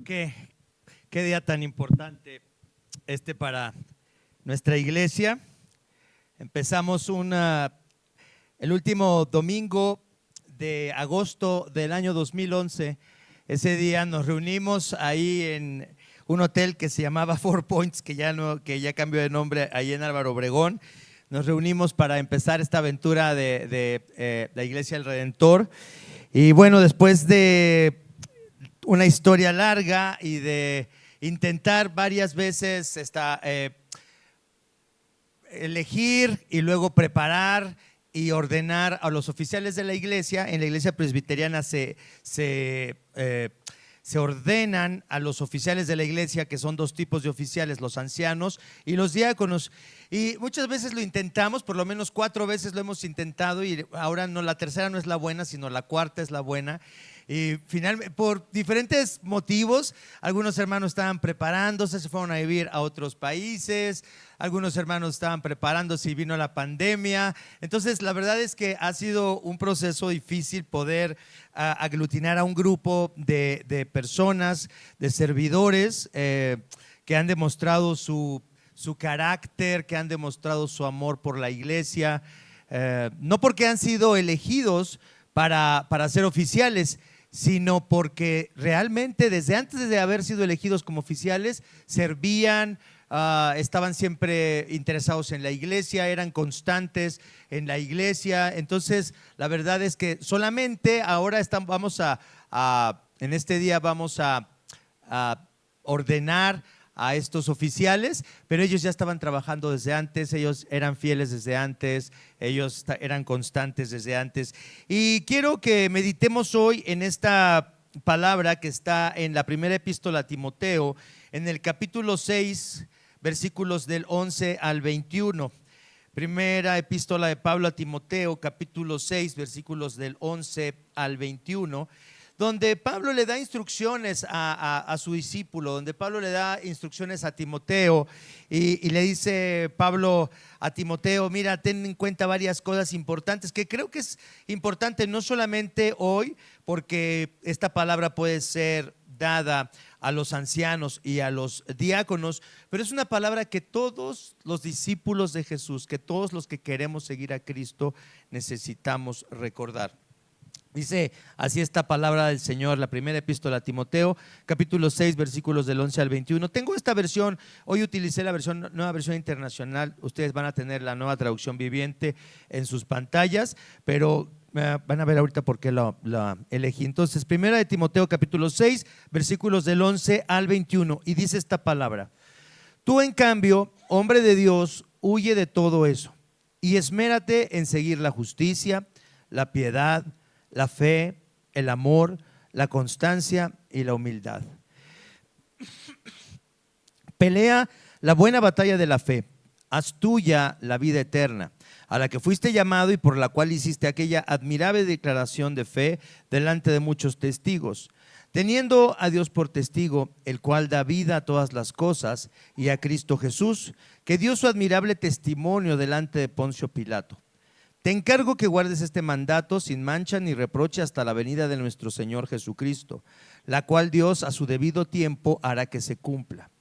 Bueno, qué día tan importante para nuestra iglesia. Empezamos el último domingo de agosto del año 2011. Ese día nos reunimos ahí en un hotel que se llamaba Four Points, que ya cambió de nombre, ahí en Álvaro Obregón. Nos reunimos para empezar esta aventura de la Iglesia del Redentor. Y bueno, después de una historia larga y de intentar varias veces elegir y luego preparar y ordenar a los oficiales de la iglesia. En la iglesia presbiteriana se ordenan a los oficiales de la iglesia, que son dos tipos de oficiales, los ancianos y los diáconos. Y muchas veces lo intentamos, por lo menos 4 veces lo hemos intentado, y ahora no, la tercera no es la buena, sino la cuarta es la buena. Y finalmente, por diferentes motivos, algunos hermanos estaban preparándose, se fueron a vivir a otros países, algunos hermanos estaban preparándose y vino la pandemia. Entonces, la verdad es que ha sido un proceso difícil poder aglutinar a un grupo de personas, de servidores que han demostrado su carácter, que han demostrado su amor por la iglesia, no porque han sido elegidos para ser oficiales, sino porque realmente desde antes de haber sido elegidos como oficiales servían, estaban siempre interesados en la iglesia, eran constantes en la iglesia. Entonces la verdad es que solamente ahora en este día vamos a ordenar a estos oficiales, pero ellos ya estaban trabajando desde antes, ellos eran fieles desde antes, ellos eran constantes desde antes. Y quiero que meditemos hoy en esta palabra que está en la primera epístola a Timoteo, en el capítulo 6, versículos del 11 al 21. Primera epístola de Pablo a Timoteo, capítulo 6, versículos del 11 al 21. Donde Pablo le da instrucciones a su discípulo, donde Pablo le da instrucciones a Timoteo y le dice Pablo a Timoteo: mira, ten en cuenta varias cosas importantes, que creo que es importante no solamente hoy, porque esta palabra puede ser dada a los ancianos y a los diáconos, pero es una palabra que todos los discípulos de Jesús, que todos los que queremos seguir a Cristo necesitamos recordar. Dice así esta palabra del Señor, la primera epístola a Timoteo, capítulo 6, versículos del 11 al 21. Tengo esta versión, hoy utilicé la nueva versión internacional. Ustedes van a tener la nueva traducción viviente en sus pantallas, pero van a ver ahorita por qué la elegí. Entonces, primera de Timoteo, capítulo 6, versículos del 11 al 21, y dice esta palabra: tú, en cambio, hombre de Dios, huye de todo eso y esmérate en seguir la justicia, la piedad, la fe, el amor, la constancia y la humildad. Pelea la buena batalla de la fe, haz tuya la vida eterna, a la que fuiste llamado y por la cual hiciste aquella admirable declaración de fe delante de muchos testigos, teniendo a Dios por testigo, el cual da vida a todas las cosas, y a Cristo Jesús, que dio su admirable testimonio delante de Poncio Pilato. Te encargo que guardes este mandato sin mancha ni reproche hasta la venida de nuestro Señor Jesucristo, la cual Dios a su debido tiempo hará que se cumpla.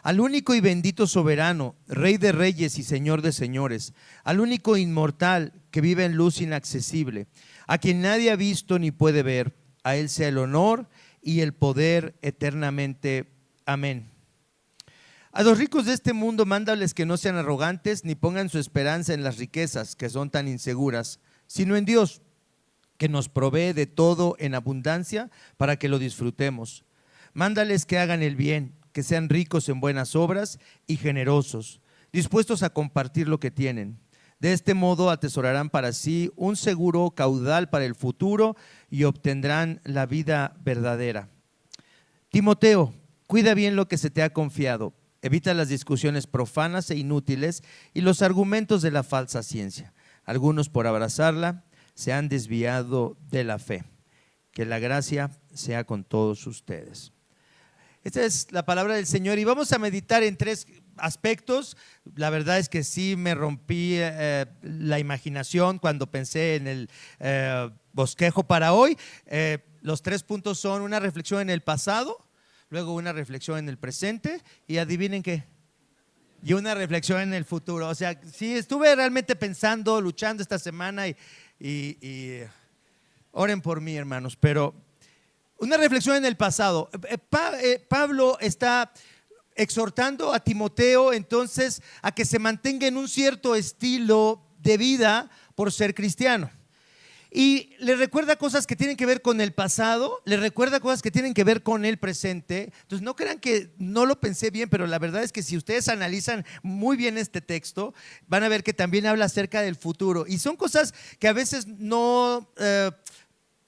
Al único y bendito soberano, Rey de reyes y Señor de señores, al único inmortal que vive en luz inaccesible, a quien nadie ha visto ni puede ver, a Él sea el honor y el poder eternamente. Amén. A los ricos de este mundo mándales que no sean arrogantes ni pongan su esperanza en las riquezas, que son tan inseguras, sino en Dios, que nos provee de todo en abundancia para que lo disfrutemos. Mándales que hagan el bien, que sean ricos en buenas obras y generosos, dispuestos a compartir lo que tienen. De este modo atesorarán para sí un seguro caudal para el futuro y obtendrán la vida verdadera. Timoteo, cuida bien lo que se te ha confiado. Evita las discusiones profanas e inútiles y los argumentos de la falsa ciencia. Algunos, por abrazarla, se han desviado de la fe. Que la gracia sea con todos ustedes. Esta es la palabra del Señor y vamos a meditar en 3 aspectos. La verdad es que sí me rompí la imaginación cuando pensé en el bosquejo para hoy. Los 3 puntos son una reflexión en el pasado, luego una reflexión en el presente y adivinen qué, y una reflexión en el futuro. O sea, sí, estuve realmente pensando, luchando esta semana y oren por mí, hermanos, pero una reflexión en el pasado. Pablo está exhortando a Timoteo entonces a que se mantenga en un cierto estilo de vida por ser cristiano. Y le recuerda cosas que tienen que ver con el pasado, le recuerda cosas que tienen que ver con el presente. Entonces no crean que no lo pensé bien, pero la verdad es que si ustedes analizan muy bien este texto, van a ver que también habla acerca del futuro. Y son cosas que a veces no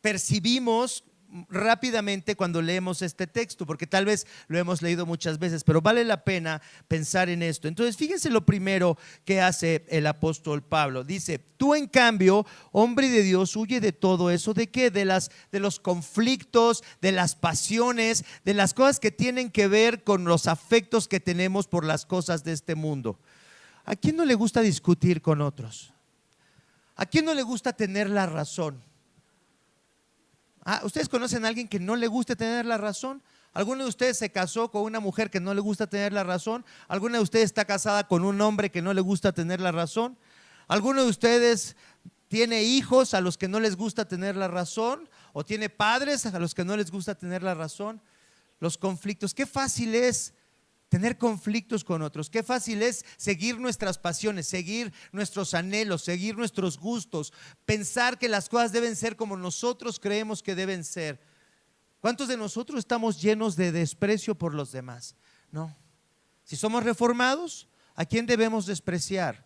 percibimos rápidamente cuando leemos este texto, porque tal vez lo hemos leído muchas veces, pero vale la pena pensar en esto. Entonces, fíjense lo primero que hace el apóstol Pablo. Dice: tú en cambio, hombre de Dios, huye de todo eso. ¿De qué? De los conflictos, de las pasiones, de las cosas que tienen que ver con los afectos que tenemos por las cosas de este mundo. ¿A quién no le gusta discutir con otros? ¿A quién no le gusta tener la razón? ¿Ustedes conocen a alguien que no le gusta tener la razón? ¿Alguno de ustedes se casó con una mujer que no le gusta tener la razón? ¿Alguno de ustedes está casada con un hombre que no le gusta tener la razón? ¿Alguno de ustedes tiene hijos a los que no les gusta tener la razón? ¿O tiene padres a los que no les gusta tener la razón? Los conflictos, qué fácil es tener conflictos con otros, qué fácil es seguir nuestras pasiones, seguir nuestros anhelos, seguir nuestros gustos, pensar que las cosas deben ser como nosotros creemos que deben ser. ¿Cuántos de nosotros estamos llenos de desprecio por los demás? No. Si somos reformados, ¿a quién debemos despreciar?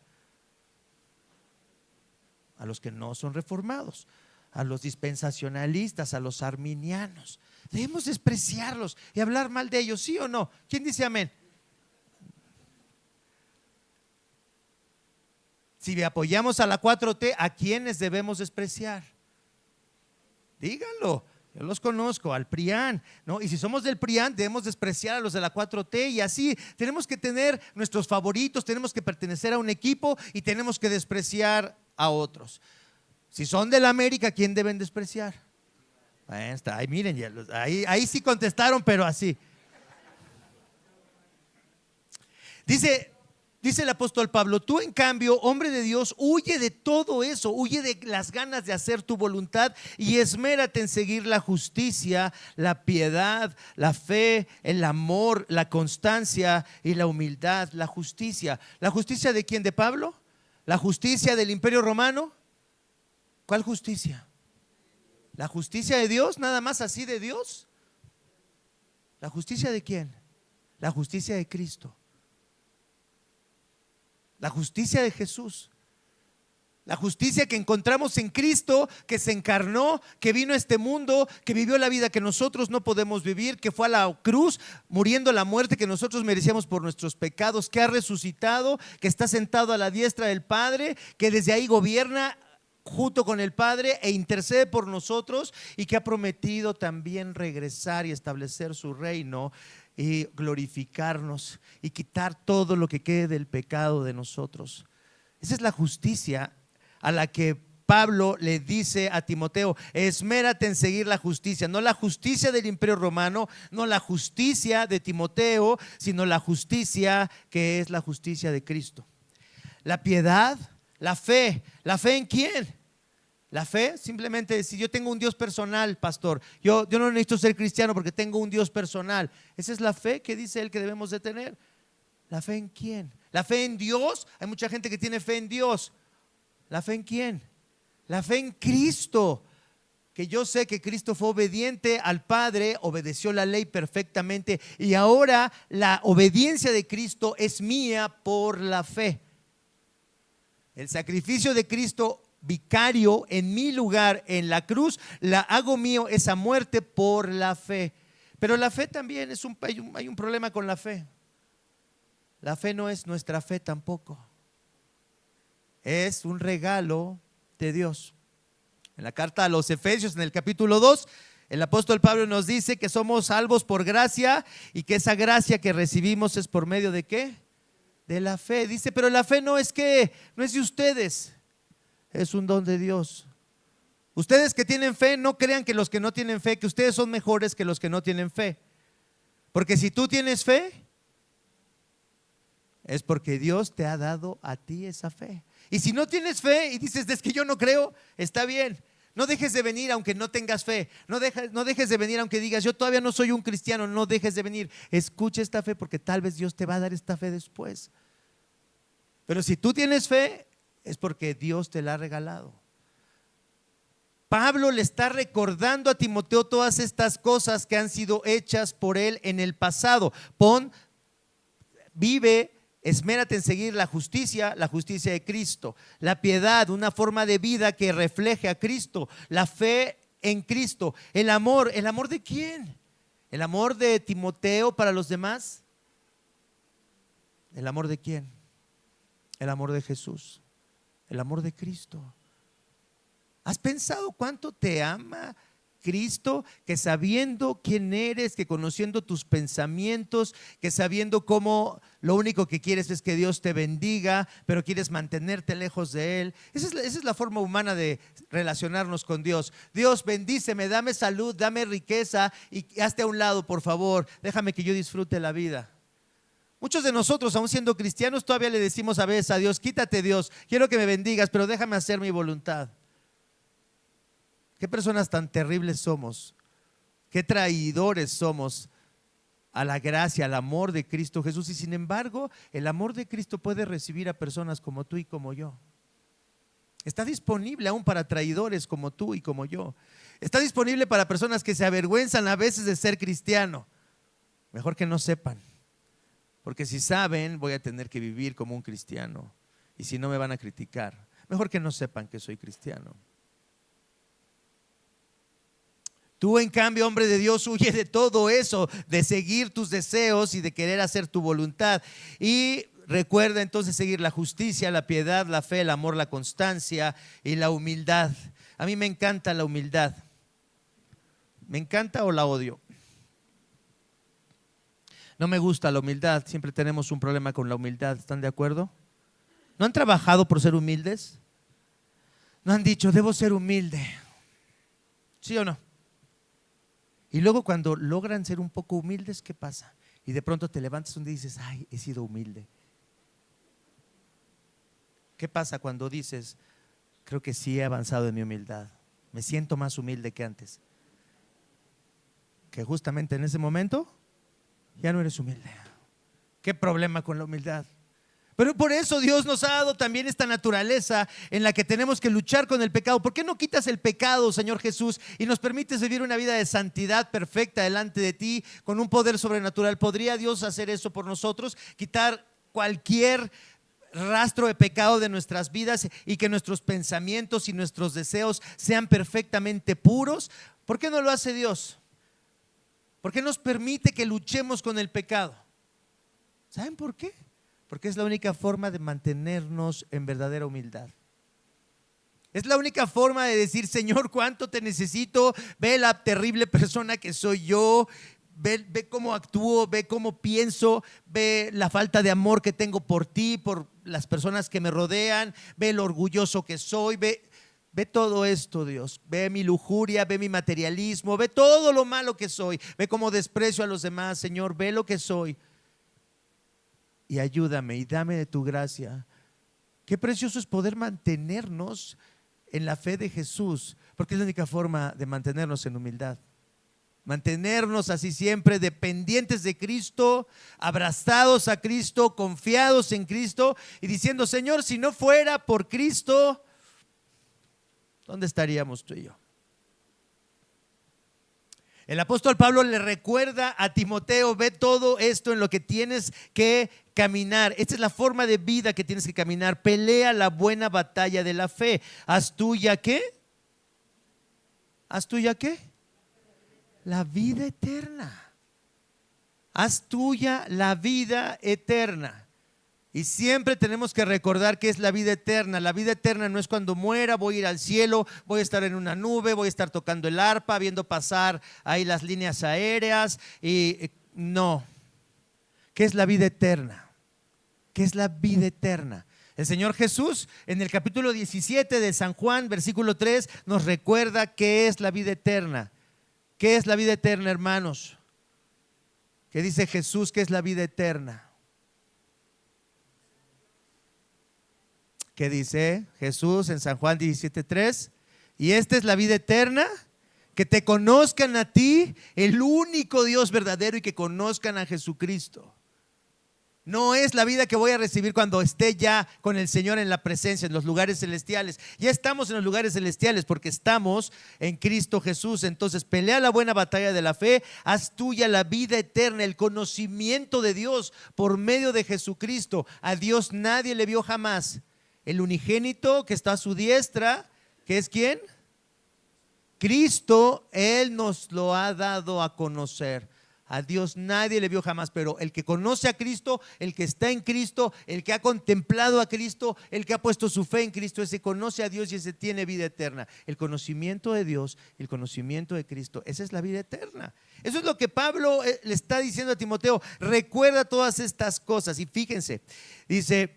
A los que no son reformados, a los dispensacionalistas, a los arminianos. Debemos despreciarlos y hablar mal de ellos, ¿sí o no? ¿Quién dice amén? Si apoyamos a la 4T, ¿a quiénes debemos despreciar? Díganlo, yo los conozco, al PRIAN, ¿no? Y si somos del PRIAN, debemos despreciar a los de la 4T y así. Tenemos que tener nuestros favoritos, tenemos que pertenecer a un equipo y tenemos que despreciar a otros. Si son del América, ¿quién deben despreciar? Ahí está, ahí miren, ahí sí contestaron, pero así. Dice el apóstol Pablo: tú en cambio, hombre de Dios, huye de todo eso, huye de las ganas de hacer tu voluntad y esmérate en seguir la justicia, la piedad, la fe, el amor, la constancia y la humildad. La justicia. ¿La justicia de quién? ¿De Pablo? ¿La justicia del Imperio Romano? ¿Cuál justicia? ¿La justicia de Dios? ¿Nada más así de Dios? ¿La justicia de quién? La justicia de Cristo. La justicia de Jesús. La justicia que encontramos en Cristo, que se encarnó, que vino a este mundo, que vivió la vida que nosotros no podemos vivir, que fue a la cruz muriendo la muerte que nosotros merecíamos por nuestros pecados, que ha resucitado, que está sentado a la diestra del Padre, que desde ahí gobierna junto con el Padre e intercede por nosotros, y que ha prometido también regresar y establecer su reino y glorificarnos y quitar todo lo que quede del pecado de nosotros. Esa es la justicia a la que Pablo le dice a Timoteo: esmérate en seguir la justicia, no la justicia del Imperio Romano, no la justicia de Timoteo, sino la justicia que es la justicia de Cristo. La piedad, la fe ¿en quién? La fe simplemente, si yo tengo un Dios personal, pastor, yo no necesito ser cristiano porque tengo un Dios personal. Esa es la fe que dice él que debemos de tener. ¿La fe en quién? La fe en Dios. Hay mucha gente que tiene fe en Dios. ¿La fe en quién? La fe en Cristo. Que yo sé que Cristo fue obediente al Padre, obedeció la ley perfectamente, y ahora la obediencia de Cristo es mía por la fe. El sacrificio de Cristo vicario en mi lugar en la cruz, la hago mío esa muerte por la fe. Pero la fe también hay un problema con la fe. La fe no es nuestra fe tampoco. Es un regalo de Dios. En la carta a los Efesios, en el capítulo 2, el apóstol Pablo nos dice que somos salvos por gracia y que esa gracia que recibimos es por medio de ¿qué? De la fe. Dice, pero la fe no es de ustedes, es un don de Dios. Ustedes que tienen fe, no crean que los que no tienen fe, que ustedes son mejores que los que no tienen fe. Porque si tú tienes fe, es porque Dios te ha dado a ti esa fe. Y si no tienes fe y dices, es que yo no creo, está bien. No dejes de venir aunque no tengas fe. No dejes de venir aunque digas, yo todavía no soy un cristiano. No dejes de venir. Escucha esta fe porque tal vez Dios te va a dar esta fe después. Pero si tú tienes fe, es porque Dios te la ha regalado. Pablo le está recordando a Timoteo todas estas cosas que han sido hechas por él en el pasado. Vive, esmérate en seguir la justicia de Cristo, la piedad, una forma de vida que refleje a Cristo, la fe en Cristo, ¿el amor de quién? ¿El amor de Timoteo para los demás? ¿El amor de quién? El amor de Jesús, el amor de Cristo. ¿Has pensado cuánto te ama Cristo? Que sabiendo quién eres, que conociendo tus pensamientos, que sabiendo cómo lo único que quieres es que Dios te bendiga, pero quieres mantenerte lejos de Él. Esa es la forma humana de relacionarnos con Dios. Dios, bendíceme, dame salud, dame riqueza y hazte a un lado, por favor. Déjame que yo disfrute la vida. Muchos de nosotros, aún siendo cristianos, todavía le decimos a veces a Dios, quítate Dios, quiero que me bendigas, pero déjame hacer mi voluntad. Qué personas tan terribles somos, qué traidores somos a la gracia, al amor de Cristo Jesús. Y sin embargo, el amor de Cristo puede recibir a personas como tú y como yo. Está disponible aún para traidores como tú y como yo. Está disponible para personas que se avergüenzan a veces de ser cristiano. Mejor que no sepan, porque si saben voy a tener que vivir como un cristiano y si no me van a criticar. Mejor que no sepan que soy cristiano. Tú, en cambio, hombre de Dios, huye de todo eso, de seguir tus deseos y de querer hacer tu voluntad. Y recuerda entonces seguir la justicia, la piedad, la fe, el amor, la constancia y la humildad. A mí me encanta la humildad. ¿Me encanta o la odio? No me gusta la humildad. Siempre tenemos un problema con la humildad. ¿Están de acuerdo? ¿No han trabajado por ser humildes? ¿No han dicho, debo ser humilde? ¿Sí o no? Y luego cuando logran ser un poco humildes, ¿qué pasa? Y de pronto te levantas un día y dices, ay, he sido humilde. ¿Qué pasa cuando dices, creo que sí he avanzado en mi humildad? Me siento más humilde que antes. Que justamente en ese momento ya no eres humilde. ¿Qué problema con la humildad? Pero por eso Dios nos ha dado también esta naturaleza en la que tenemos que luchar con el pecado. ¿Por qué no quitas el pecado, Señor Jesús, y nos permites vivir una vida de santidad perfecta delante de ti con un poder sobrenatural? ¿Podría Dios hacer eso por nosotros? Quitar cualquier rastro de pecado de nuestras vidas y que nuestros pensamientos y nuestros deseos sean perfectamente puros. ¿Por qué no lo hace Dios? ¿Por qué nos permite que luchemos con el pecado? ¿Saben por qué? Porque es la única forma de mantenernos en verdadera humildad. Es la única forma de decir, Señor, cuánto te necesito. Ve la terrible persona que soy yo. Ve cómo actúo, ve cómo pienso, ve la falta de amor que tengo por ti, por las personas que me rodean. Ve lo orgulloso que soy. Ve todo esto, Dios. Ve mi lujuria, ve mi materialismo, ve todo lo malo que soy. Ve cómo desprecio a los demás, Señor. Ve lo que soy. Y ayúdame y dame de tu gracia. Qué precioso es poder mantenernos en la fe de Jesús, porque es la única forma de mantenernos en humildad. Mantenernos así siempre dependientes de Cristo, abrazados a Cristo, confiados en Cristo y diciendo, Señor, si no fuera por Cristo, ¿dónde estaríamos tú y yo? El apóstol Pablo le recuerda a Timoteo, ve todo esto en lo que tienes que caminar. Esta es la forma de vida que tienes que caminar. Pelea la buena batalla de la fe. ¿Haz tuya qué? ¿Haz tuya qué? La vida eterna. Haz tuya la vida eterna. Y siempre tenemos que recordar que es la vida eterna. La vida eterna no es cuando muera, voy a ir al cielo, voy a estar en una nube, voy a estar tocando el arpa, viendo pasar ahí las líneas aéreas. Y no. ¿Qué es la vida eterna? ¿Qué es la vida eterna? El Señor Jesús en el capítulo 17 de San Juan, versículo 3, nos recuerda qué es la vida eterna. ¿Qué es la vida eterna, hermanos? ¿Qué dice Jesús que es la vida eterna? ¿Qué dice Jesús en San Juan 17:3? Y esta es la vida eterna, que te conozcan a ti, el único Dios verdadero, y que conozcan a Jesucristo. No es la vida que voy a recibir cuando esté ya con el Señor en la presencia, en los lugares celestiales. Ya estamos en los lugares celestiales porque estamos en Cristo Jesús. Entonces, pelea la buena batalla de la fe, haz tuya la vida eterna, el conocimiento de Dios por medio de Jesucristo. A Dios nadie le vio jamás. El unigénito que está a su diestra, ¿que es quién? Cristo, Él nos lo ha dado a conocer. A Dios nadie le vio jamás, pero el que conoce a Cristo, el que está en Cristo, el que ha contemplado a Cristo, el que ha puesto su fe en Cristo, ese conoce a Dios y ese tiene vida eterna. El conocimiento de Dios, el conocimiento de Cristo, esa es la vida eterna. Eso es lo que Pablo le está diciendo a Timoteo. Recuerda todas estas cosas y fíjense, dice: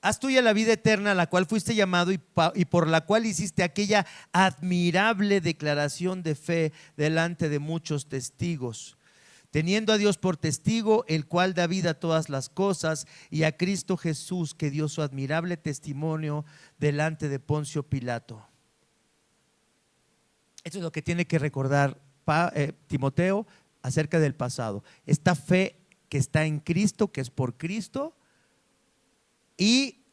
haz tuya la vida eterna a la cual fuiste llamado y por la cual hiciste aquella admirable declaración de fe delante de muchos testigos, teniendo a Dios por testigo, el cual da vida a todas las cosas, y a Cristo Jesús, que dio su admirable testimonio delante de Poncio Pilato. Esto es lo que tiene que recordar Timoteo acerca del pasado. Esta fe que está en Cristo, que es por Cristo, y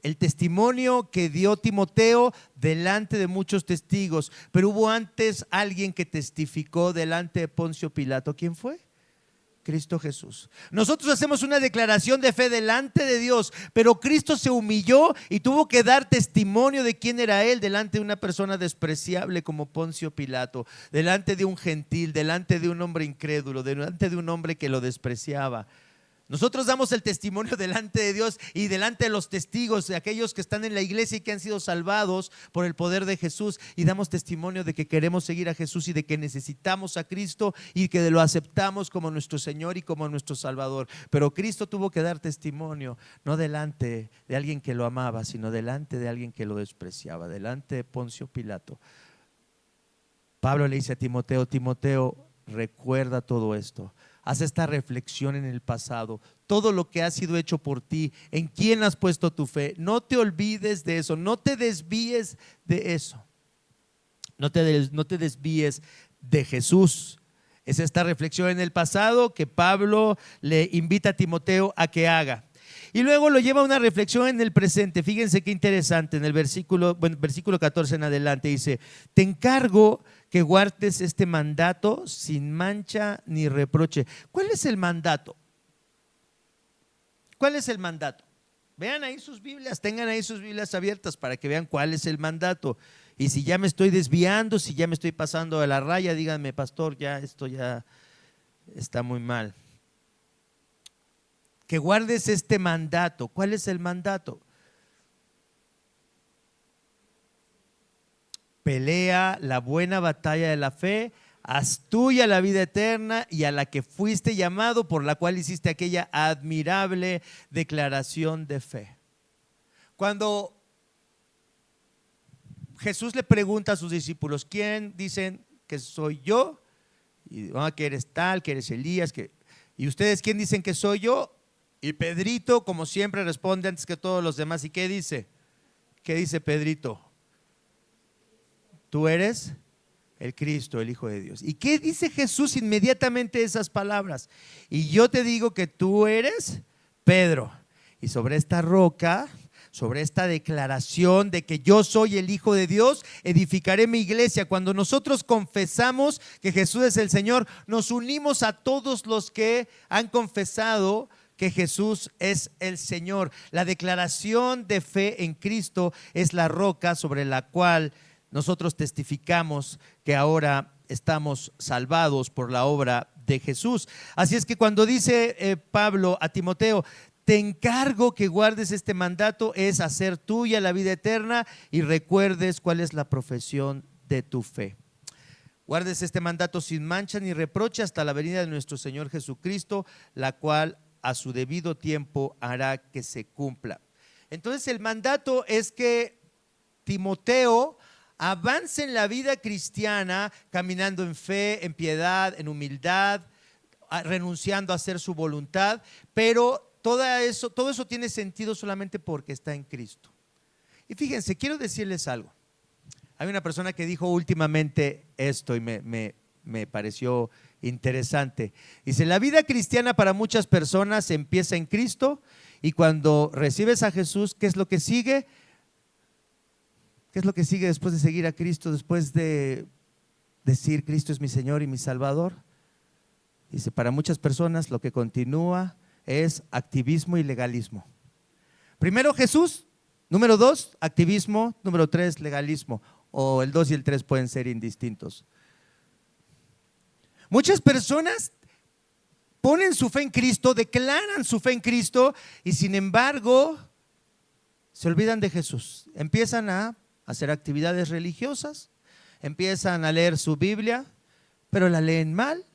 el testimonio que dio Timoteo delante de muchos testigos. Pero hubo antes alguien que testificó delante de Poncio Pilato. ¿Quién fue? Cristo Jesús. Nosotros hacemos una declaración de fe delante de Dios, pero Cristo se humilló y tuvo que dar testimonio de quién era Él delante de una persona despreciable como Poncio Pilato, delante de un gentil, delante de un hombre incrédulo, delante de un hombre que lo despreciaba. Nosotros damos el testimonio delante de Dios y delante de los testigos, de aquellos que están en la iglesia y que han sido salvados por el poder de Jesús, y damos testimonio de que queremos seguir a Jesús y de que necesitamos a Cristo y que lo aceptamos como nuestro Señor y como nuestro Salvador. Pero Cristo tuvo que dar testimonio, no delante de alguien que lo amaba, sino delante de alguien que lo despreciaba, delante de Poncio Pilato. Pablo le dice a Timoteo: Timoteo, recuerda todo esto. Haz esta reflexión en el pasado, todo lo que ha sido hecho por ti, en quién has puesto tu fe. No te olvides de eso, no te desvíes de eso. No te desvíes de Jesús. Es esta reflexión en el pasado que Pablo le invita a Timoteo a que haga. Y luego lo lleva a una reflexión en el presente. Fíjense qué interesante, en el versículo 14 en adelante dice: te encargo que guardes este mandato sin mancha ni reproche. ¿Cuál es el mandato? ¿Cuál es el mandato? Vean ahí sus Biblias, tengan ahí sus Biblias abiertas para que vean cuál es el mandato. Y si ya me estoy desviando, si ya me estoy pasando de la raya, díganme: pastor, ya esto ya está muy mal. Que guardes este mandato. ¿Cuál es el mandato? Pelea la buena batalla de la fe, haz tuya la vida eterna y a la que fuiste llamado, por la cual hiciste aquella admirable declaración de fe. Cuando Jesús le pregunta a sus discípulos: ¿quién dicen que soy yo? Y que eres tal, que eres Elías, ¿y ustedes quién dicen que soy yo? Y Pedrito, como siempre, responde antes que todos los demás. ¿Y qué dice? ¿Qué dice Pedrito? Tú eres el Cristo, el Hijo de Dios. ¿Y qué dice Jesús inmediatamente esas palabras? Y yo te digo que tú eres Pedro, y sobre esta roca, sobre esta declaración de que yo soy el Hijo de Dios, edificaré mi iglesia. Cuando nosotros confesamos que Jesús es el Señor, nos unimos a todos los que han confesado que Jesús es el Señor. La declaración de fe en Cristo es la roca sobre la cual nosotros testificamos que ahora estamos salvados por la obra de Jesús. Así es que cuando dice Pablo a Timoteo: te encargo que guardes este mandato, es hacer tuya la vida eterna y recuerdes cuál es la profesión de tu fe. Guardes este mandato sin mancha ni reproche hasta la venida de nuestro Señor Jesucristo, la cual a su debido tiempo hará que se cumpla. Entonces el mandato es que Timoteo avance en la vida cristiana caminando en fe, en piedad, en humildad, renunciando a hacer su voluntad, pero todo eso tiene sentido solamente porque está en Cristo. Y fíjense, quiero decirles algo. Hay una persona que dijo últimamente esto y me pareció interesante. Dice, la vida cristiana para muchas personas empieza en Cristo y cuando recibes a Jesús, ¿qué es lo que sigue? ¿Qué es lo que sigue después de seguir a Cristo, después de decir Cristo es mi Señor y mi Salvador? Dice, para muchas personas lo que continúa es activismo y legalismo. Primero Jesús, número 2, activismo, número 3, legalismo. O el 2 y el 3 pueden ser indistintos. Muchas personas ponen su fe en Cristo, declaran su fe en Cristo y sin embargo se olvidan de Jesús. Empiezan a hacer actividades religiosas, empiezan a leer su Biblia, pero la leen mal,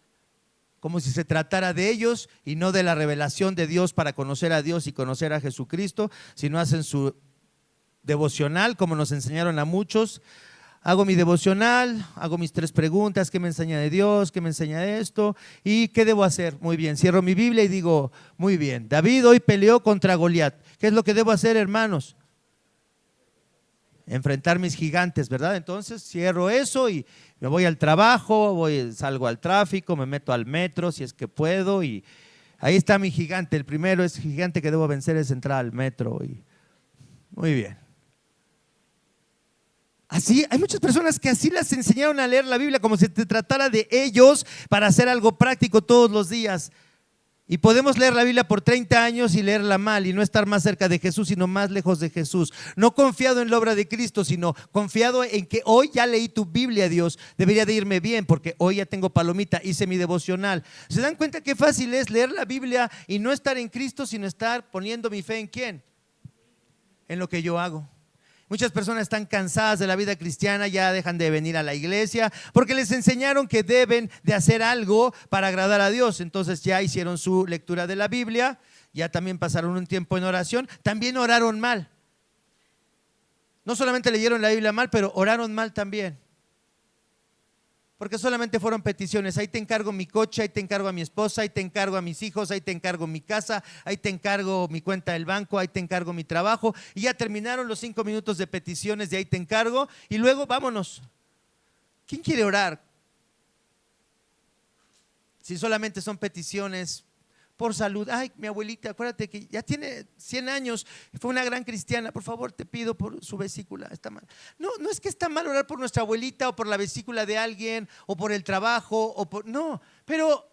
como si se tratara de ellos y no de la revelación de Dios para conocer a Dios y conocer a Jesucristo, sino hacen su devocional como nos enseñaron a muchos. Hago mi devocional, hago mis 3 preguntas, ¿qué me enseña de Dios? ¿Qué me enseña de esto? ¿Y qué debo hacer? Muy bien, cierro mi Biblia y digo, muy bien, David hoy peleó contra Goliat. ¿Qué es lo que debo hacer, hermanos? Enfrentar mis gigantes, ¿verdad? Entonces cierro eso y me voy al trabajo, salgo al tráfico, me meto al metro si es que puedo y ahí está mi gigante. El primero es gigante que debo vencer es entrar al metro y muy bien. Así, hay muchas personas que así las enseñaron a leer la Biblia como si se tratara de ellos para hacer algo práctico todos los días. Y podemos leer la Biblia por 30 años y leerla mal y no estar más cerca de Jesús, sino más lejos de Jesús. No confiado en la obra de Cristo, sino confiado en que hoy ya leí tu Biblia, Dios. Debería de irme bien porque hoy ya tengo palomita, hice mi devocional. ¿Se dan cuenta qué fácil es leer la Biblia y no estar en Cristo, sino estar poniendo mi fe en quién? En lo que yo hago. Muchas personas están cansadas de la vida cristiana, ya dejan de venir a la iglesia porque les enseñaron que deben de hacer algo para agradar a Dios. Entonces ya hicieron su lectura de la Biblia, ya también pasaron un tiempo en oración, también oraron mal. No solamente leyeron la Biblia mal, pero oraron mal también. Porque solamente fueron peticiones. Ahí te encargo mi coche, ahí te encargo a mi esposa, ahí te encargo a mis hijos, ahí te encargo mi casa, ahí te encargo mi cuenta del banco, ahí te encargo mi trabajo. Y ya terminaron los 5 minutos de peticiones de ahí te encargo y luego vámonos. ¿Quién quiere orar? Si solamente son peticiones por salud. Ay, mi abuelita, acuérdate que ya tiene 100 años, fue una gran cristiana, por favor te pido por su vesícula, está mal. No, no es que está mal orar por nuestra abuelita o por la vesícula de alguien o por el trabajo, no, pero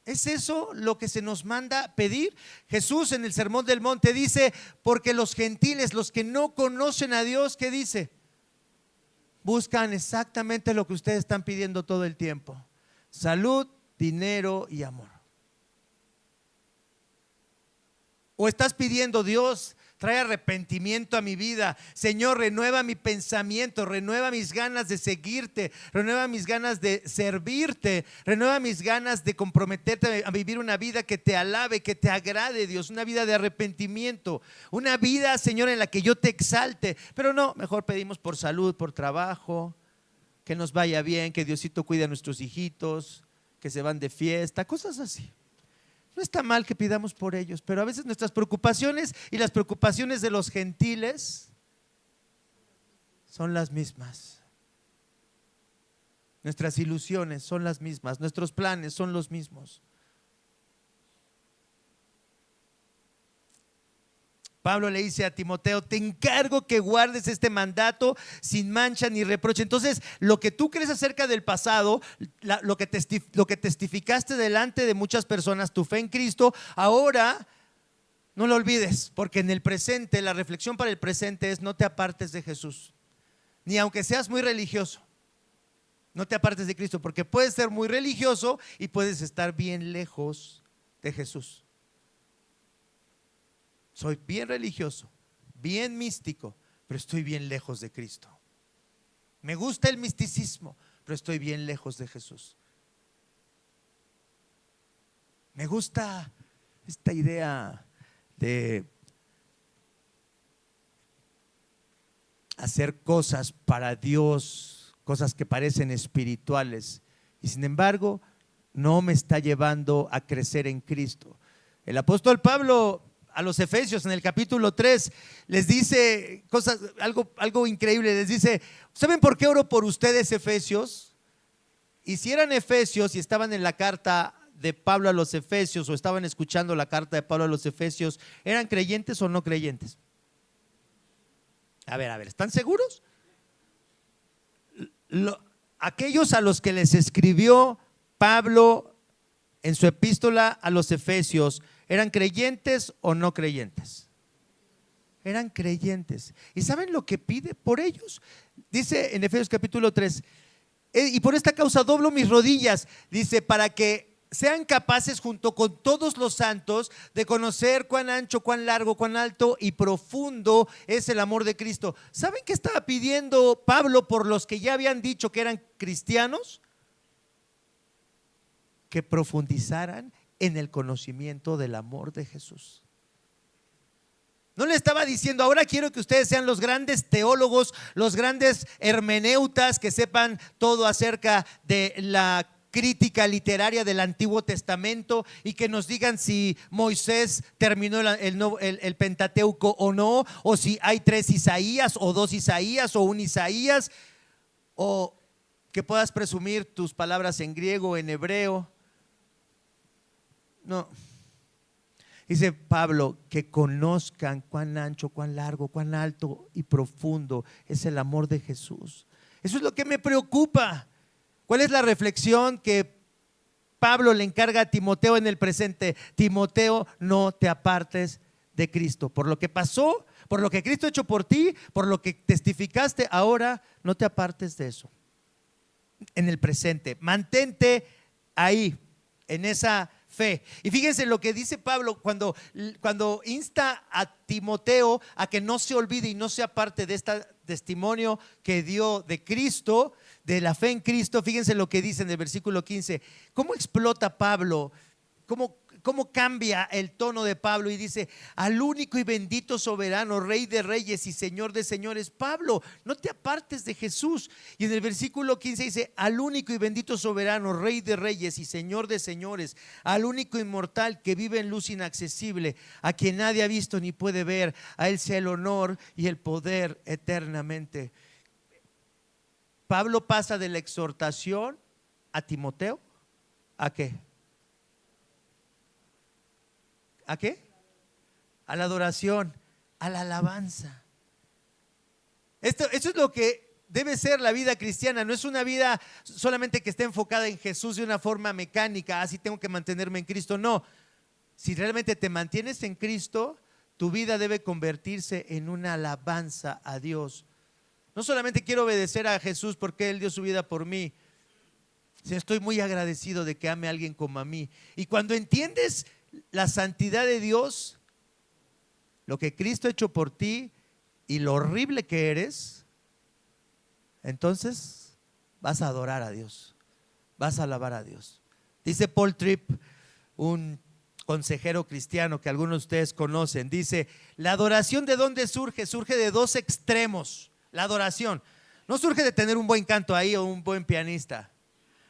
¿es eso lo que se nos manda pedir? Jesús en el Sermón del Monte dice, porque los gentiles, los que no conocen a Dios, ¿qué dice? Buscan exactamente lo que ustedes están pidiendo todo el tiempo: salud, dinero y amor. O estás pidiendo, Dios, trae arrepentimiento a mi vida. Señor, renueva mi pensamiento, renueva mis ganas de seguirte, renueva mis ganas de servirte, renueva mis ganas de comprometerte a vivir una vida que te alabe, que te agrade, Dios, una vida de arrepentimiento, una vida, Señor, en la que yo te exalte. Pero no, mejor pedimos por salud, por trabajo, que nos vaya bien, que Diosito cuide a nuestros hijitos, que se van de fiesta, cosas así. No está mal que pidamos por ellos, pero a veces nuestras preocupaciones y las preocupaciones de los gentiles son las mismas. Nuestras ilusiones son las mismas, nuestros planes son los mismos. Pablo le dice a Timoteo, te encargo que guardes este mandato sin mancha ni reproche. Entonces, lo que tú crees acerca del pasado, lo que testificaste delante de muchas personas, tu fe en Cristo, ahora no lo olvides, porque en el presente, la reflexión para el presente es: no te apartes de Jesús, ni aunque seas muy religioso. No te apartes de Cristo, porque puedes ser muy religioso y puedes estar bien lejos de Jesús. Soy bien religioso, bien místico, pero estoy bien lejos de Cristo. Me gusta el misticismo, pero estoy bien lejos de Jesús. Me gusta esta idea de hacer cosas para Dios, cosas que parecen espirituales, y sin embargo no me está llevando a crecer en Cristo. El apóstol Pablo a los Efesios en el capítulo 3 les dice cosas, algo increíble. Les dice: ¿saben por qué oro por ustedes, Efesios? Y si eran Efesios y estaban en la carta de Pablo a los Efesios, o estaban escuchando la carta de Pablo a los Efesios, ¿eran creyentes o no creyentes? A ver, ¿están seguros? Aquellos a los que les escribió Pablo en su epístola a los Efesios, ¿eran creyentes o no creyentes? Eran creyentes. ¿Y saben lo que pide por ellos? Dice en Efesios capítulo 3: y por esta causa doblo mis rodillas, dice, para que sean capaces junto con todos los santos de conocer cuán ancho, cuán largo, cuán alto y profundo es el amor de Cristo. ¿Saben qué estaba pidiendo Pablo por los que ya habían dicho que eran cristianos? Que profundizaran en el conocimiento del amor de Jesús. No le estaba diciendo: ahora quiero que ustedes sean los grandes teólogos, los grandes hermeneutas que sepan todo acerca de la crítica literaria del Antiguo Testamento y que nos digan si Moisés terminó el Pentateuco o no, o si hay 3 Isaías o 2 Isaías o 1 Isaías, o que puedas presumir tus palabras en griego o en hebreo. No. Dice Pablo: que conozcan cuán ancho, cuán largo, cuán alto y profundo es el amor de Jesús. Eso es lo que me preocupa. ¿Cuál es la reflexión que Pablo le encarga a Timoteo en el presente? Timoteo, no te apartes de Cristo. Por lo que pasó, por lo que Cristo ha hecho por ti, por lo que testificaste, ahora no te apartes de eso. En el presente, mantente ahí, en esa fe. Y fíjense lo que dice Pablo cuando insta a Timoteo a que no se olvide y no se aparte de este testimonio que dio de Cristo, de la fe en Cristo. Fíjense lo que dice en el versículo 15. ¿Cómo explota Pablo? ¿Cómo cambia el tono de Pablo? Y dice: al único y bendito soberano, Rey de reyes y Señor de señores. Pablo, no te apartes de Jesús. Y en el versículo 15 dice: al único y bendito soberano, Rey de reyes y Señor de señores, al único inmortal que vive en luz inaccesible, a quien nadie ha visto ni puede ver, a él sea el honor y el poder eternamente. Pablo pasa de la exhortación a Timoteo ¿a qué? ¿A qué? A la adoración, a la alabanza. Eso es lo que debe ser la vida cristiana. No es una vida solamente que esté enfocada en Jesús de una forma mecánica: así tengo que mantenerme en Cristo. No, si realmente te mantienes en Cristo, tu vida debe convertirse en una alabanza a Dios. No solamente quiero obedecer a Jesús porque Él dio su vida por mí, sino estoy muy agradecido de que ame a alguien como a mí. Y cuando entiendes la santidad de Dios, lo que Cristo ha hecho por ti y lo horrible que eres, entonces vas a adorar a Dios, vas a alabar a Dios. Dice Paul Tripp, un consejero cristiano que algunos de ustedes conocen, dice: la adoración, ¿de dónde surge? Surge de 2 extremos. La adoración no surge de tener un buen canto ahí o un buen pianista.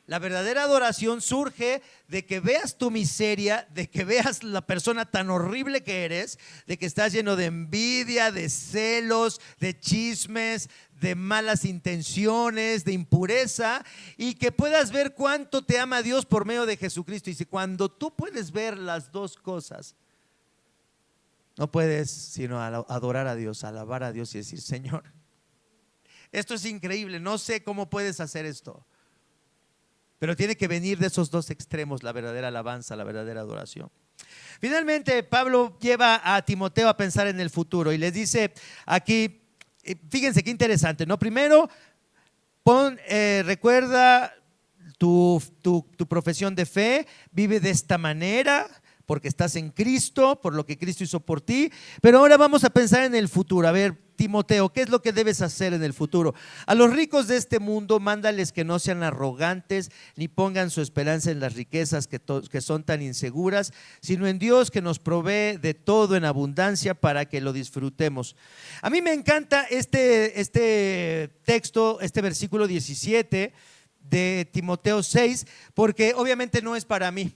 La verdadera adoración surge de que veas tu miseria, de que veas la persona tan horrible que eres, de que estás lleno de envidia, de celos, de chismes, de malas intenciones, de impureza, y que puedas ver cuánto te ama Dios por medio de Jesucristo. Y si cuando tú puedes ver las 2 cosas, no puedes sino adorar a Dios, alabar a Dios y decir: Señor, esto es increíble, no sé cómo puedes hacer esto. Pero tiene que venir de esos 2 extremos la verdadera alabanza, la verdadera adoración. Finalmente, Pablo lleva a Timoteo a pensar en el futuro y les dice aquí, fíjense qué interesante, ¿no? Primero, recuerda tu profesión de fe, vive de esta manera, porque estás en Cristo, por lo que Cristo hizo por ti. Pero ahora vamos a pensar en el futuro. A ver, Timoteo, ¿qué es lo que debes hacer en el futuro? A los ricos de este mundo, mándales que no sean arrogantes, ni pongan su esperanza en las riquezas que son tan inseguras, sino en Dios, que nos provee de todo en abundancia para que lo disfrutemos. A mí me encanta este texto, este versículo 17, de Timoteo 6, porque obviamente no es para mí.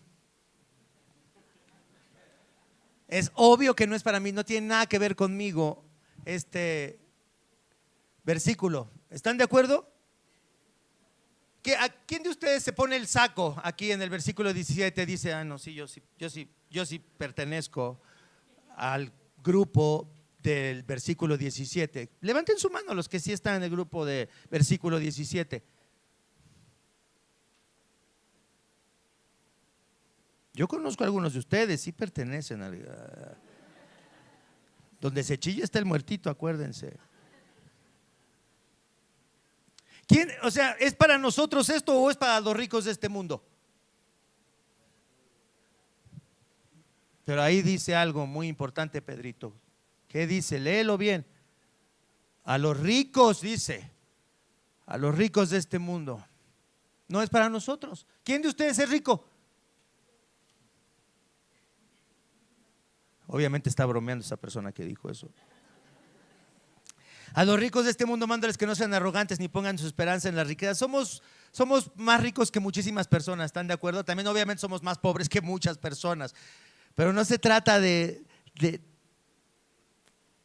Es obvio que no es para mí, no tiene nada que ver conmigo este versículo. ¿Están de acuerdo? ¿A quién de ustedes se pone el saco aquí en el versículo 17? Dice, ah, no, sí, yo sí pertenezco al grupo del versículo 17. Levanten su mano los que sí están en el grupo de versículo 17. Yo conozco a algunos de ustedes, sí pertenecen al… Donde se chilla está el muertito, acuérdense. ¿Quién, o sea, es para nosotros esto o es para los ricos de este mundo? Pero ahí dice algo muy importante, Pedrito. ¿Qué dice? Léelo bien. A los ricos, dice, a los ricos de este mundo. No es para nosotros. ¿Quién de ustedes es rico? Obviamente está bromeando esa persona que dijo eso. A los ricos de este mundo mándales que no sean arrogantes ni pongan su esperanza en la riqueza. Somos más ricos que muchísimas personas, ¿están de acuerdo? También obviamente somos más pobres que muchas personas. Pero no se trata de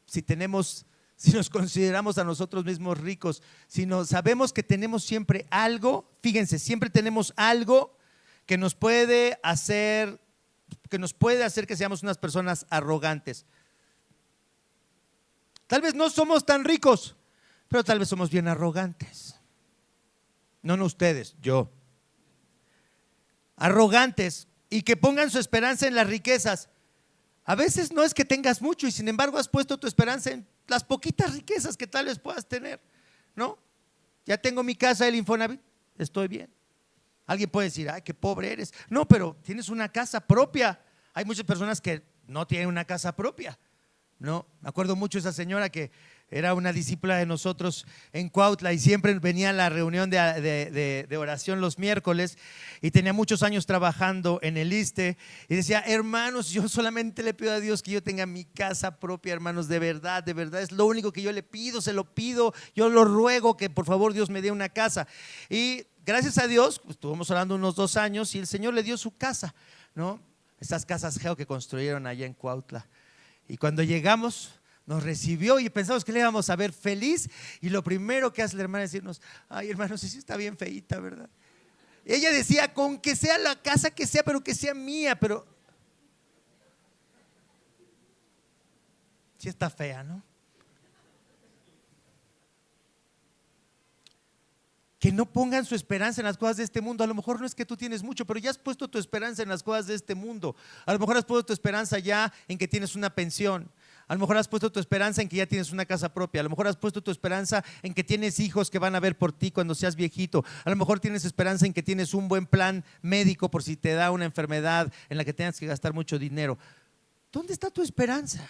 si nos consideramos a nosotros mismos ricos, sino sabemos que tenemos siempre algo, fíjense, siempre tenemos algo que nos puede hacer que seamos unas personas arrogantes. Tal vez no somos tan ricos, pero tal vez somos bien arrogantes. No ustedes, yo. Arrogantes y que pongan su esperanza en las riquezas. A veces no es que tengas mucho y sin embargo has puesto tu esperanza en las poquitas riquezas que tal vez puedas tener, ¿no? Ya tengo mi casa, el Infonavit, estoy bien. Alguien puede decir, ay, qué pobre eres. No, pero tienes una casa propia. Hay muchas personas que no tienen una casa propia. No, me acuerdo mucho de esa señora que era una discípula de nosotros en Cuautla y siempre venía a la reunión de oración los miércoles y tenía muchos años trabajando en el ISSSTE y decía, hermanos, yo solamente le pido a Dios que yo tenga mi casa propia, hermanos, de verdad, es lo único que yo le pido, se lo pido, yo lo ruego que por favor Dios me dé una casa. Y gracias a Dios, pues, estuvimos orando unos 2 años y el Señor le dio su casa, ¿no? Esas casas geo que construyeron allá en Cuautla. Y cuando llegamos, nos recibió y pensamos que le íbamos a ver feliz. Y lo primero que hace la hermana es decirnos, ay, hermano, sí está bien feíta, ¿verdad? Y ella decía, con que sea la casa que sea, pero que sea mía, pero sí está fea, ¿no? Que no pongan su esperanza en las cosas de este mundo. A lo mejor no es que tú tienes mucho, pero ya has puesto tu esperanza en las cosas de este mundo. A lo mejor has puesto tu esperanza ya en que tienes una pensión. A lo mejor has puesto tu esperanza en que ya tienes una casa propia. A lo mejor has puesto tu esperanza en que tienes hijos que van a ver por ti cuando seas viejito. A lo mejor tienes esperanza en que tienes un buen plan médico por si te da una enfermedad en la que tengas que gastar mucho dinero. ¿Dónde está tu esperanza?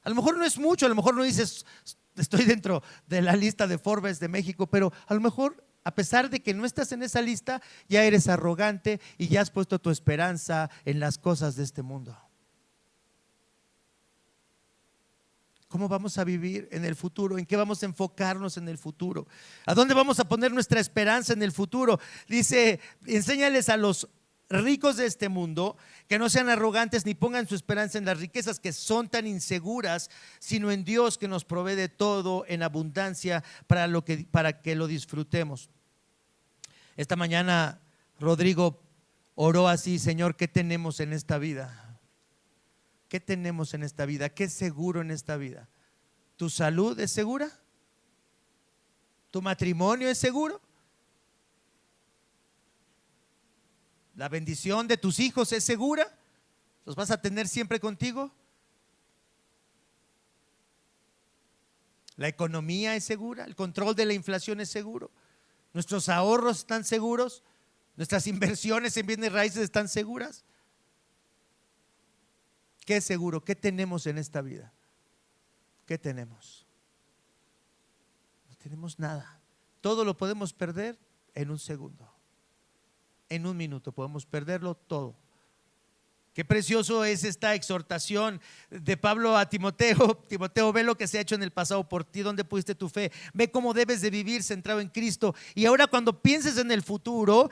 A lo mejor no es mucho, a lo mejor no dices, estoy dentro de la lista de Forbes de México, pero a lo mejor, a pesar de que no estás en esa lista, ya eres arrogante y ya has puesto tu esperanza en las cosas de este mundo. ¿Cómo vamos a vivir en el futuro? ¿En qué vamos a enfocarnos en el futuro? ¿A dónde vamos a poner nuestra esperanza en el futuro? Dice, enséñales a los ricos de este mundo que no sean arrogantes ni pongan su esperanza en las riquezas que son tan inseguras, sino en Dios que nos provee de todo en abundancia para que lo disfrutemos. Esta mañana Rodrigo oró así: Señor, ¿qué tenemos en esta vida? ¿Qué tenemos en esta vida? ¿Qué es seguro en esta vida? ¿Tu salud es segura? ¿Tu matrimonio es seguro? ¿La bendición de tus hijos es segura? ¿Los vas a tener siempre contigo? ¿La economía es segura? ¿El control de la inflación es seguro? ¿Nuestros ahorros están seguros? ¿Nuestras inversiones en bienes raíces están seguras? ¿Qué es seguro? ¿Qué tenemos en esta vida? ¿Qué tenemos? No tenemos nada. Todo lo podemos perder en un segundo. En un minuto podemos perderlo todo. Qué precioso es esta exhortación de Pablo a Timoteo. Timoteo, ve lo que se ha hecho en el pasado por ti, dónde pusiste tu fe, ve cómo debes de vivir centrado en Cristo. Y ahora cuando pienses en el futuro,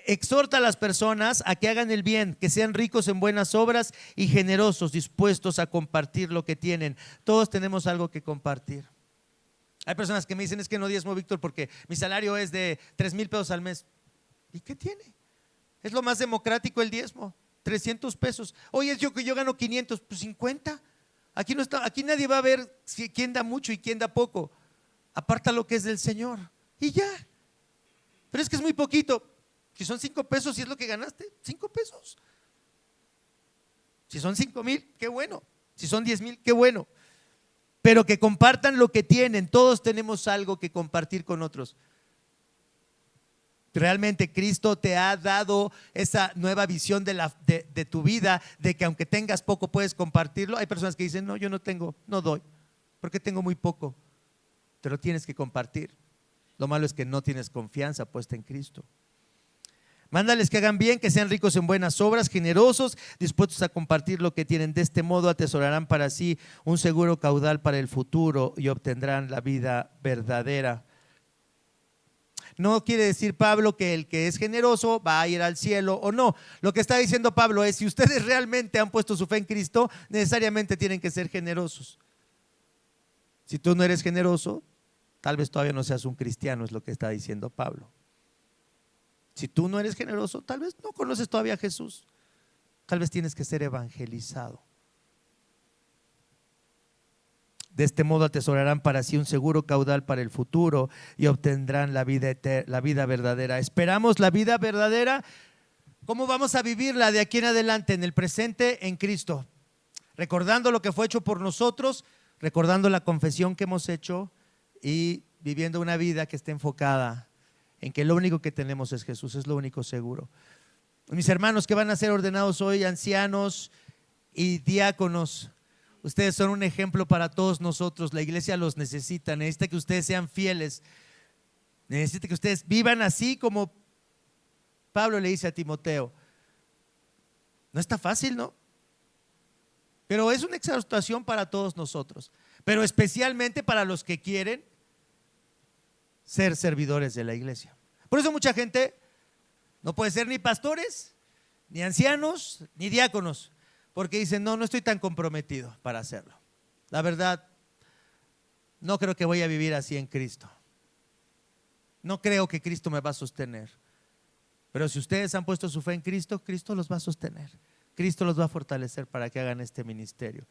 exhorta a las personas a que hagan el bien, que sean ricos en buenas obras y generosos, dispuestos a compartir lo que tienen. Todos tenemos algo que compartir. Hay personas que me dicen, es que no diezmo, Víctor, porque mi salario es de 3,000 pesos al mes. ¿Y qué tiene? Es lo más democrático el diezmo. 300 pesos. Oye, yo gano 500, pues 50. Aquí no está, aquí nadie va a ver quién da mucho y quién da poco. Aparta lo que es del Señor y ya. Pero es que es muy poquito. Si son 5 pesos, si es lo que ganaste, 5 pesos. Si son 5,000, qué bueno. Si son 10,000, qué bueno. Pero que compartan lo que tienen. Todos tenemos algo que compartir con otros. Realmente Cristo te ha dado esa nueva visión de tu vida, de que aunque tengas poco puedes compartirlo. Hay personas que dicen, no, yo no tengo, no doy, porque tengo muy poco. Te lo tienes que compartir. Lo malo es que no tienes confianza puesta en Cristo. Mándales que hagan bien, que sean ricos en buenas obras, generosos, dispuestos a compartir lo que tienen. De este modo atesorarán para sí un seguro caudal para el futuro y obtendrán la vida verdadera. No quiere decir Pablo que el que es generoso va a ir al cielo o no. Lo que está diciendo Pablo es, si ustedes realmente han puesto su fe en Cristo, necesariamente tienen que ser generosos. Si tú no eres generoso, tal vez todavía no seas un cristiano, es lo que está diciendo Pablo. Si tú no eres generoso, tal vez no conoces todavía a Jesús. Tal vez tienes que ser evangelizado. De este modo atesorarán para sí un seguro caudal para el futuro y obtendrán la vida verdadera. ¿Esperamos la vida verdadera? ¿Cómo vamos a vivirla de aquí en adelante? En el presente, en Cristo. Recordando lo que fue hecho por nosotros, recordando la confesión que hemos hecho y viviendo una vida que esté enfocada en que lo único que tenemos es Jesús, es lo único seguro. Mis hermanos que van a ser ordenados hoy, ancianos y diáconos, ustedes son un ejemplo para todos nosotros. La iglesia los necesita, necesita que ustedes sean fieles, necesita que ustedes vivan así como Pablo le dice a Timoteo. No está fácil, ¿no? Pero es una exhortación para todos nosotros, pero especialmente para los que quieren ser servidores de la iglesia. Por eso mucha gente no puede ser ni pastores, ni ancianos, ni diáconos, porque dicen, no estoy tan comprometido para hacerlo. La verdad, no creo que voy a vivir así en Cristo. No creo que Cristo me va a sostener. Pero si ustedes han puesto su fe en Cristo, Cristo los va a sostener. Cristo los va a fortalecer para que hagan este ministerio.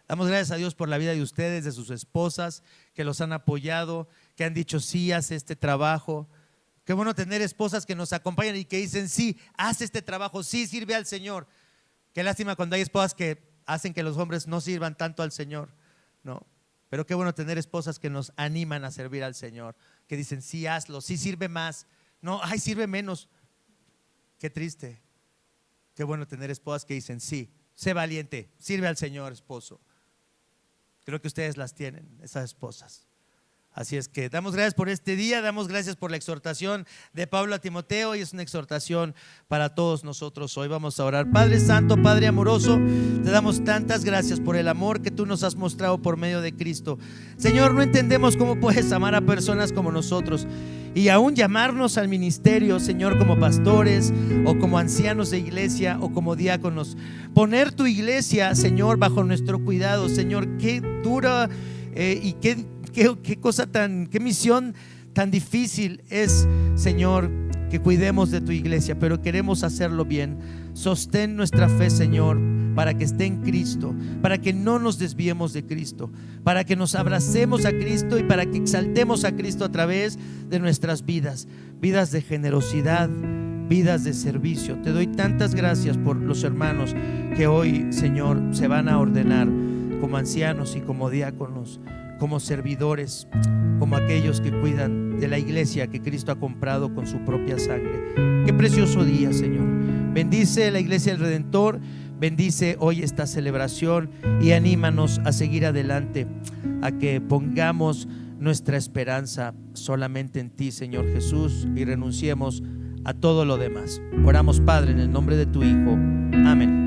Damos gracias a Dios por la vida de ustedes, de sus esposas, que los han apoyado, que han dicho sí, haz este trabajo. Qué bueno tener esposas que nos acompañan y que dicen sí, haz este trabajo, sí, sirve al Señor. Qué lástima cuando hay esposas que hacen que los hombres no sirvan tanto al Señor, ¿no? Pero qué bueno tener esposas que nos animan a servir al Señor, que dicen sí, hazlo, sí, sirve más, no, ay, sirve menos. Qué triste. Qué bueno tener esposas que dicen sí, sé valiente, sirve al Señor, esposo. Creo que ustedes las tienen, esas esposas. Así es que damos gracias por este día, damos gracias por la exhortación de Pablo a Timoteo y es una exhortación para todos nosotros hoy. Vamos a orar. Padre Santo, Padre amoroso, te damos tantas gracias por el amor que tú nos has mostrado por medio de Cristo. Señor, no entendemos cómo puedes amar a personas como nosotros y aún llamarnos al ministerio, Señor, como pastores o como ancianos de iglesia o como diáconos. Poner tu iglesia, Señor, bajo nuestro cuidado. Señor, qué dura y qué misión tan difícil es, Señor, que cuidemos de tu iglesia, pero queremos hacerlo bien. Sostén nuestra fe, Señor, para que esté en Cristo, para que no nos desviemos de Cristo, para que nos abracemos a Cristo y para que exaltemos a Cristo a través de nuestras vidas, vidas de generosidad, vidas de servicio. Te doy tantas gracias por los hermanos que hoy, Señor, se van a ordenar como ancianos y como diáconos, como servidores, como aquellos que cuidan de la iglesia que Cristo ha comprado con su propia sangre. Qué precioso día, Señor. Bendice la iglesia del Redentor, bendice hoy esta celebración y anímanos a seguir adelante, a que pongamos nuestra esperanza solamente en ti, Señor Jesús, y renunciemos a todo lo demás. Oramos, Padre, en el nombre de tu Hijo. Amén.